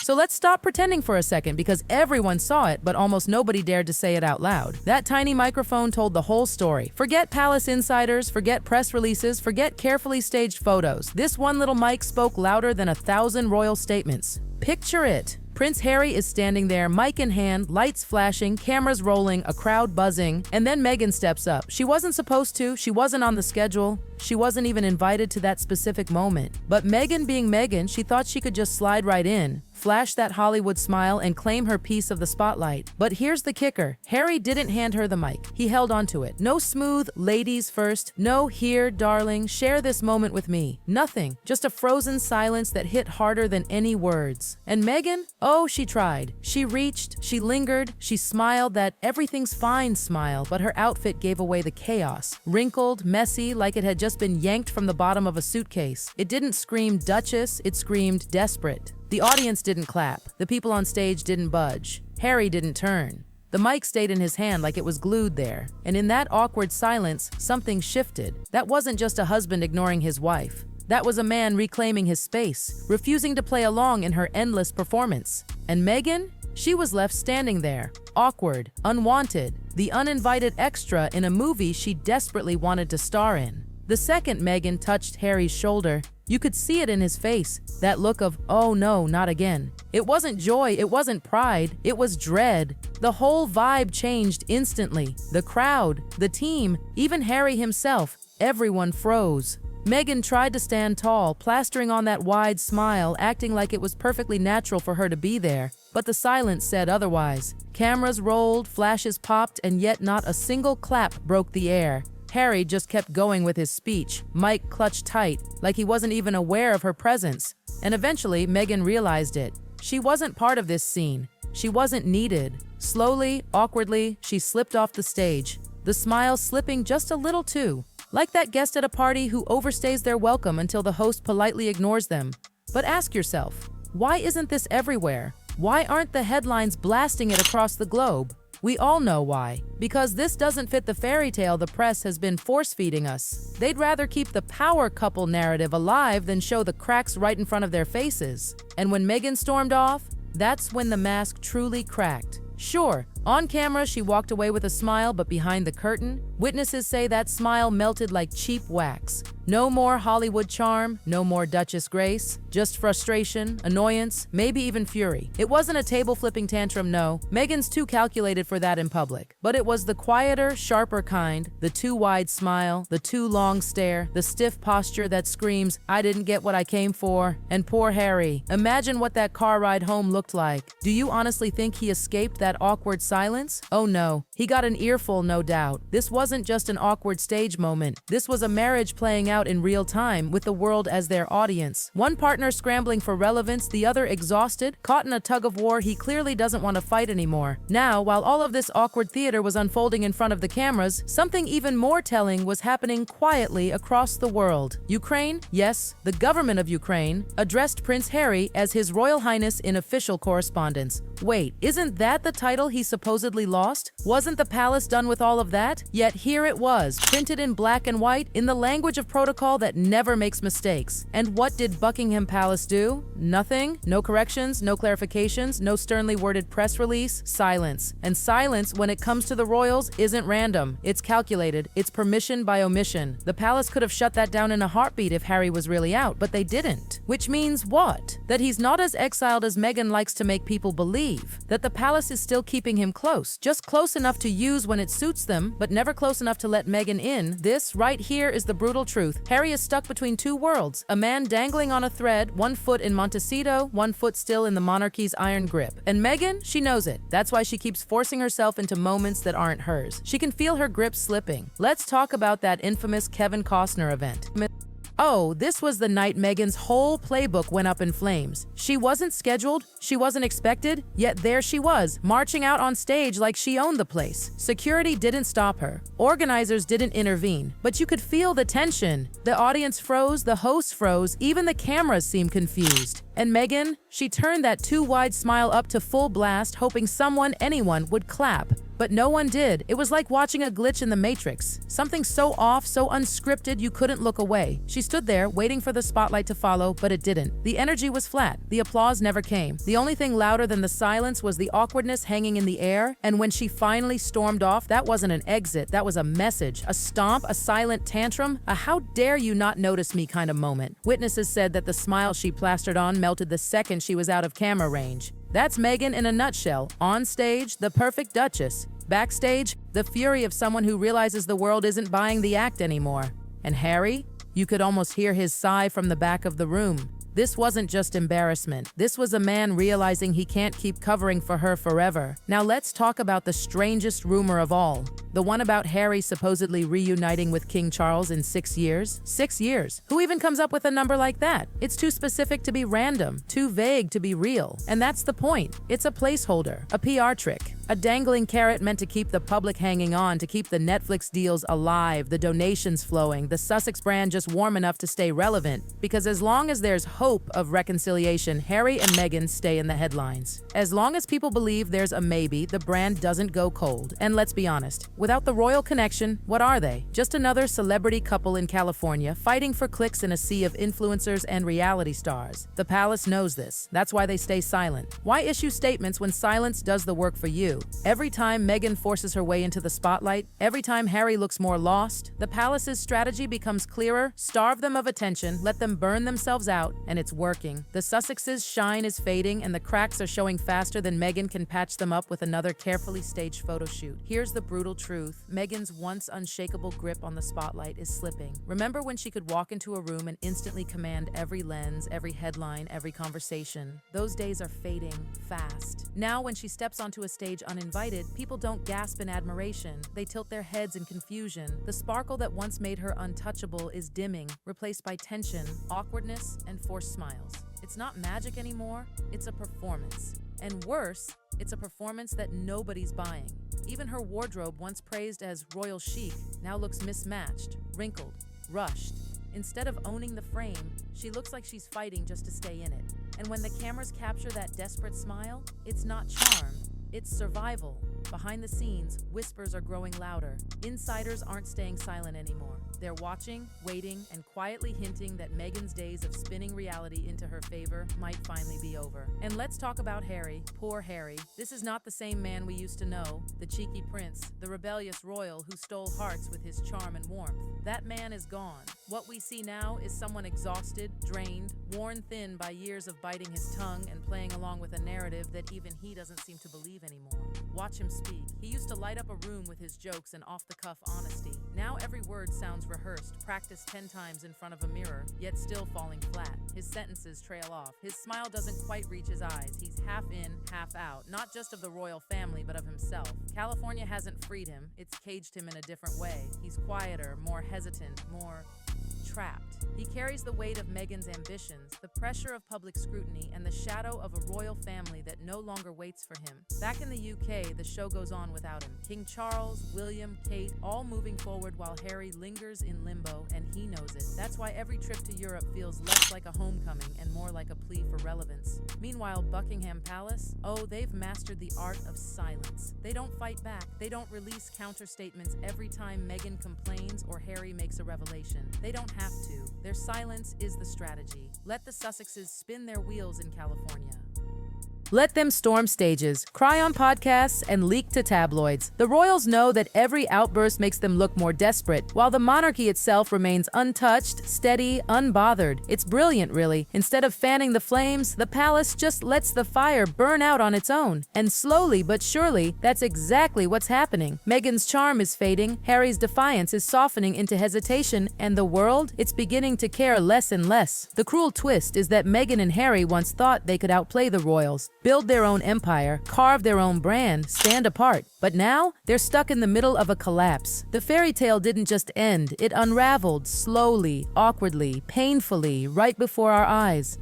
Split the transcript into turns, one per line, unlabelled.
So let's stop pretending for a second because everyone saw it, but almost nobody dared to say it out loud. That tiny microphone told the whole story. Forget palace insiders, forget press releases, forget carefully staged photos. This one little mic spoke louder than 1,000 royal statements. Picture it. Prince Harry is standing there, mic in hand, lights flashing, cameras rolling, a crowd buzzing, and then Meghan steps up. She wasn't supposed to, she wasn't on the schedule, she wasn't even invited to that specific moment. But Meghan being Meghan, she thought she could just slide right in, flash that Hollywood smile, and claim her piece of the spotlight. But here's the kicker. Harry didn't hand her the mic. He held onto it. No smooth, ladies first. No, here, darling, share this moment with me. Nothing. Just a frozen silence that hit harder than any words. And Meghan? Oh, she tried. She reached, she lingered, she smiled that everything's fine smile, but her outfit gave away the chaos. Wrinkled, messy, like it had just been yanked from the bottom of a suitcase. It didn't scream Duchess, it screamed desperate. The audience didn't clap. The people on stage didn't budge. Harry didn't turn. The mic stayed in his hand like it was glued there. And in that awkward silence, something shifted. That wasn't just a husband ignoring his wife. That was a man reclaiming his space, refusing to play along in her endless performance. And Meghan? She was left standing there, awkward, unwanted, the uninvited extra in a movie she desperately wanted to star in. The second Meghan touched Harry's shoulder, you could see it in his face, that look of, oh no, not again. It wasn't joy, it wasn't pride, it was dread. The whole vibe changed instantly. The crowd, the team, even Harry himself, everyone froze. Meghan tried to stand tall, plastering on that wide smile, acting like it was perfectly natural for her to be there. But the silence said otherwise. Cameras rolled, flashes popped, and yet not a single clap broke the air. Harry just kept going with his speech, mic clutched tight, like he wasn't even aware of her presence. And eventually, Meghan realized it. She wasn't part of this scene. She wasn't needed. Slowly, awkwardly, she slipped off the stage, the smile slipping just a little too. Like that guest at a party who overstays their welcome until the host politely ignores them. But ask yourself, why isn't this everywhere? Why aren't the headlines blasting it across the globe? We all know why. Because this doesn't fit the fairy tale the press has been force-feeding us. They'd rather keep the power couple narrative alive than show the cracks right in front of their faces. And when Meghan stormed off, that's when the mask truly cracked. Sure, on camera she walked away with a smile, but behind the curtain, witnesses say that smile melted like cheap wax. No more Hollywood charm, no more Duchess grace, just frustration, annoyance, maybe even fury. It wasn't a table-flipping tantrum, no. Meghan's too calculated for that in public. But it was the quieter, sharper kind, the too wide smile, the too long stare, the stiff posture that screams, I didn't get what I came for. And poor Harry. Imagine what that car ride home looked like. Do you honestly think he escaped that awkward silence? Oh no. He got an earful, no doubt. This wasn't just an awkward stage moment. This was a marriage playing out in real time with the world as their audience. One partner scrambling for relevance, the other exhausted, caught in a tug of war he clearly doesn't want to fight anymore. Now, while all of this awkward theater was unfolding in front of the cameras, something even more telling was happening quietly across the world. Ukraine, yes, the government of Ukraine, addressed Prince Harry as His Royal Highness in official correspondence. Wait, isn't that the title he supposedly lost? Wasn't the palace done with all of that? Yet here it was, printed in black and white, in the language of protocol that never makes mistakes. And what did Buckingham Palace do? Nothing. No corrections, no clarifications, no sternly worded press release, silence. And silence, when it comes to the royals, isn't random. It's calculated. It's permission by omission. The palace could have shut that down in a heartbeat if Harry was really out, but they didn't. Which means what? That he's not as exiled as Meghan likes to make people believe. That the palace is still keeping him close, just close enough to use when it suits them, but never close enough to let Meghan in. This right here is the brutal truth. Harry is stuck between two worlds, a man dangling on a thread, one foot in Montecito, one foot still in the monarchy's iron grip. And Meghan, she knows it. That's why she keeps forcing herself into moments that aren't hers. She can feel her grip slipping. Let's talk about that infamous Kevin Costner event. Oh, this was the night Meghan's whole playbook went up in flames. She wasn't scheduled, she wasn't expected, yet there she was, marching out on stage like she owned the place. Security didn't stop her. Organizers didn't intervene, but you could feel the tension. The audience froze, the host froze, even the cameras seemed confused. And Meghan, she turned that too wide smile up to full blast, hoping someone, anyone, would clap. But no one did. It was like watching a glitch in the Matrix. Something so off, so unscripted, you couldn't look away. She stood there, waiting for the spotlight to follow, but it didn't. The energy was flat. The applause never came. The only thing louder than the silence was the awkwardness hanging in the air, and when she finally stormed off, that wasn't an exit, that was a message, a stomp, a silent tantrum, a how dare you not notice me kind of moment. Witnesses said that the smile she plastered on melted the second she was out of camera range. That's Meghan in a nutshell. On stage, the perfect duchess. Backstage, the fury of someone who realizes the world isn't buying the act anymore. And Harry? You could almost hear his sigh from the back of the room. This wasn't just embarrassment. This was a man realizing he can't keep covering for her forever. Now let's talk about the strangest rumor of all. The one about Harry supposedly reuniting with King Charles in 6 years. 6 years. Who even comes up with a number like that? It's too specific to be random, too vague to be real. And that's the point. It's a placeholder, a PR trick, a dangling carrot meant to keep the public hanging on, to keep the Netflix deals alive, the donations flowing, the Sussex brand just warm enough to stay relevant. Because as long as there's hope of reconciliation, Harry and Meghan stay in the headlines. As long as people believe there's a maybe, the brand doesn't go cold. And let's be honest, without the royal connection, what are they? Just another celebrity couple in California fighting for clicks in a sea of influencers and reality stars. The palace knows this. That's why they stay silent. Why issue statements when silence does the work for you? Every time Meghan forces her way into the spotlight, every time Harry looks more lost, the palace's strategy becomes clearer: starve them of attention, let them burn themselves out, and it's working. The Sussexes' shine is fading and the cracks are showing faster than Meghan can patch them up with another carefully staged photo shoot. Here's the brutal truth. Meghan's once unshakable grip on the spotlight is slipping. Remember when she could walk into a room and instantly command every lens, every headline, every conversation? Those days are fading fast. Now when she steps onto a stage uninvited, people don't gasp in admiration. They tilt their heads in confusion. The sparkle that once made her untouchable is dimming, replaced by tension, awkwardness, and forced smiles. It's not magic anymore, it's a performance. And worse, it's a performance that nobody's buying. Even her wardrobe, once praised as royal chic, now looks mismatched, wrinkled, rushed. Instead of owning the frame, she looks like she's fighting just to stay in it. And when the cameras capture that desperate smile, it's not charm, it's survival. Behind the scenes, whispers are growing louder. Insiders aren't staying silent anymore. They're watching, waiting, and quietly hinting that Meghan's days of spinning reality into her favor might finally be over. And let's talk about Harry. Poor Harry. This is not the same man we used to know, the cheeky prince, the rebellious royal who stole hearts with his charm and warmth. That man is gone. What we see now is someone exhausted, drained, worn thin by years of biting his tongue and playing along with a narrative that even he doesn't seem to believe anymore. Watch him speak. He used to light up a room with his jokes and off-the-cuff honesty. Now every word sounds rehearsed, practiced 10 times in front of a mirror, yet still falling flat. His sentences trail off. His smile doesn't quite reach his eyes. He's half in, half out, not just of the royal family, but of himself. California hasn't freed him. It's caged him in a different way. He's quieter, more hesitant, more trapped. He carries the weight of Meghan's ambitions, the pressure of public scrutiny, and the shadow of a royal family that no longer waits for him. Back in the UK, the show goes on without him. King Charles, William, Kate, all moving forward while Harry lingers in limbo, and he knows it. That's why every trip to Europe feels less like a homecoming and more like a plea for relevance. Meanwhile, Buckingham Palace, they've mastered the art of silence. They don't fight back. They don't release counter-statements every time Meghan complains or Harry makes a revelation. They don't have to. Their silence is the strategy. Let the Sussexes spin their wheels in California. Let them storm stages, cry on podcasts, and leak to tabloids. The royals know that every outburst makes them look more desperate, while the monarchy itself remains untouched, steady, unbothered. It's brilliant, really. Instead of fanning the flames, the palace just lets the fire burn out on its own. And slowly but surely, that's exactly what's happening. Meghan's charm is fading, Harry's defiance is softening into hesitation, and the world, it's beginning to care less and less. The cruel twist is that Meghan and Harry once thought they could outplay the royals, build their own empire, carve their own brand, stand apart. But now, they're stuck in the middle of a collapse. The fairy tale didn't just end, it unraveled slowly, awkwardly, painfully, right before our eyes.